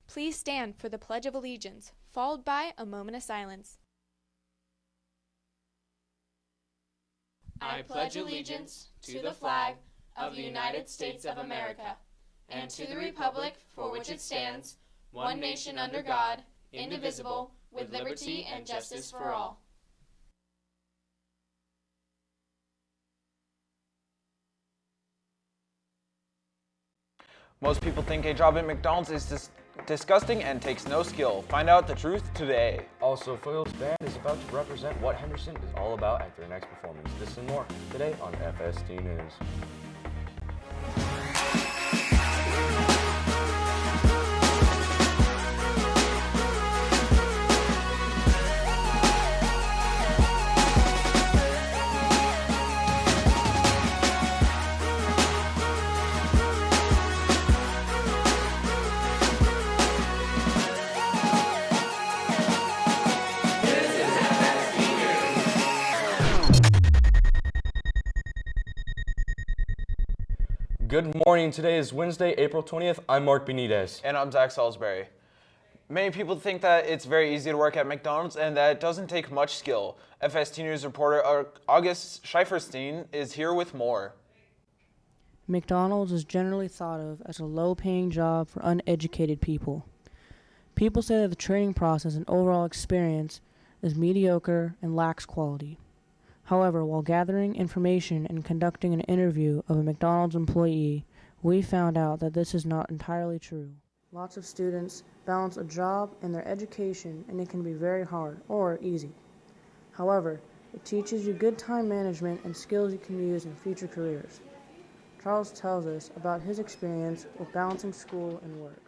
Please stand for the Pledge of Allegiance, followed by a moment of silence. I pledge allegiance to the flag of the United States of America, and to the republic for which it stands, one nation under God, indivisible, with liberty and justice for all. Most people think a job at McDonald's is disgusting and takes no skill. Find out the truth today. Also, Foyle's band is about to represent what Henderson is all about at their next performance. This and more today on FST News. Good morning. Today is Wednesday, April 20th. I'm Mark Benitez. And I'm Zach Salisbury. Many people think that it's very easy to work at McDonald's and that it doesn't take much skill. FST News reporter August Scheiferstein is here with more. McDonald's is generally thought of as a low-paying job for uneducated people. People say that the training process and overall experience is mediocre and lacks quality. However, while gathering information and conducting an interview of a McDonald's employee, we found out that this is not entirely true. Lots of students balance a job and their education, and it can be very hard or easy. However, it teaches you good time management and skills you can use in future careers. Charles tells us about his experience with balancing school and work.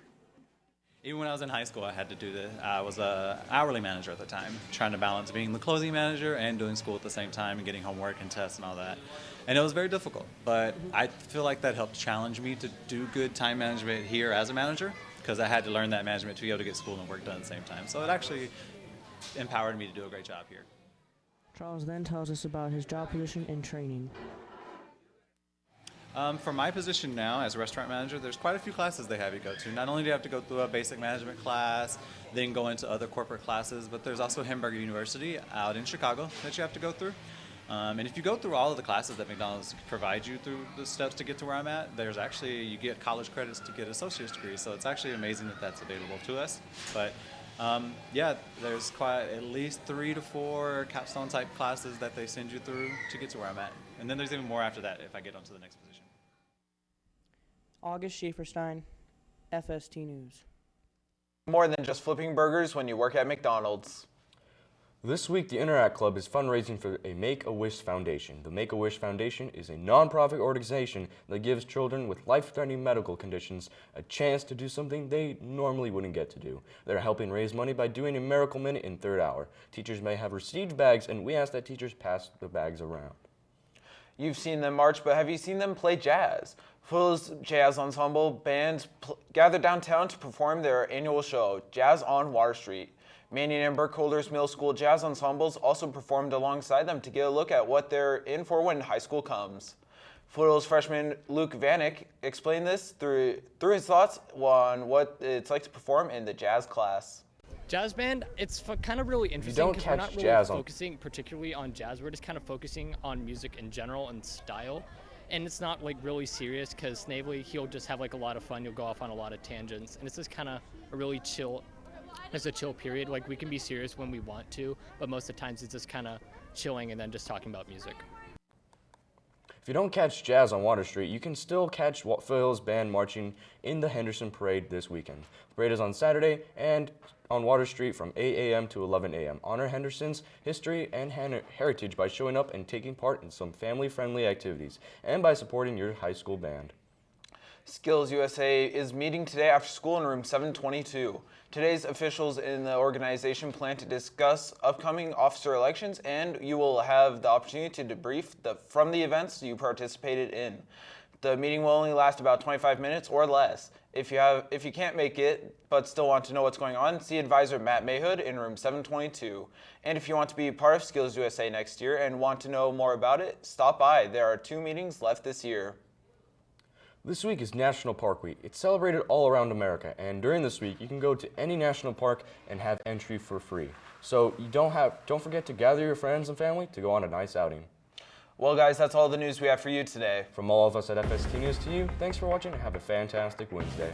Even when I was in high school, I had to do this. I was an hourly manager at the time, trying to balance being the closing manager and doing school at the same time and getting homework and tests and all that. And it was very difficult, but I feel like that helped challenge me to do good time management here as a manager, because I had to learn that management to be able to get school and work done at the same time. So it actually empowered me to do a great job here. Charles then tells us about his job position and training. For my position now as a restaurant manager, there's quite a few classes they have you go to. Not only do you have to go through a basic management class, then go into other corporate classes, but there's also Hamburger University out in Chicago that you have to go through. And if you go through all of the classes that McDonald's provides you through the steps to get to where I'm at, there's actually, you get college credits to get an associate's degree. So it's actually amazing that that's available to us. But yeah, there's quite at least 3 to 4 capstone type classes that they send you through to get to where I'm at. And then there's even more after that if I get onto the next position. August Schieferstein, FST News. More than just flipping burgers when you work at McDonald's. This week, the Interact Club is fundraising for a Make-A-Wish Foundation. The Make-A-Wish Foundation is a non-profit organization that gives children with life-threatening medical conditions a chance to do something they normally wouldn't get to do. They're helping raise money by doing a miracle minute in third hour. Teachers may have received bags, and we ask that teachers pass the bags around. You've seen them march, but have you seen them play jazz? Foyle's Jazz Ensemble bands gathered downtown to perform their annual show, Jazz on Water Street. Manning and Burkholder's Middle School Jazz Ensembles also performed alongside them to get a look at what they're in for when high school comes. Foyle's freshman Luke Vanek explained this through his thoughts on what it's like to perform in the jazz class. Jazz band, it's kind of really interesting because we're not really focusing particularly on jazz. We're just kind of focusing on music in general and style. And it's not like really serious because Snavely, he'll just have like a lot of fun. You'll go off on a lot of tangents. And it's just kind of a really chill, it's a chill period. Like we can be serious when we want to, but most of the times it's just kind of chilling and then just talking about music. If you don't catch Jazz on Water Street, you can still catch Foyle's band marching in the Henderson Parade this weekend. The parade is on Saturday and on Water Street from 8 a.m. to 11 a.m. Honor Henderson's history and heritage by showing up and taking part in some family-friendly activities and by supporting your high school band. Skills USA is meeting today after school in room 722. Today's officials in the organization plan to discuss upcoming officer elections, and you will have the opportunity to debrief from the events you participated in. The meeting will only last about 25 minutes or less. If you can't make it but still want to know what's going on, see advisor Matt Mayhood in room 722. And if you want to be part of Skills USA next year and want to know more about it, stop by. There are 2 meetings left this year. This week is National Park Week. It's celebrated all around America, and during this week, you can go to any national park and have entry for free. So you don't forget to gather your friends and family to go on a nice outing. Well, guys, that's all the news we have for you today. From all of us at FST News to you, thanks for watching and have a fantastic Wednesday.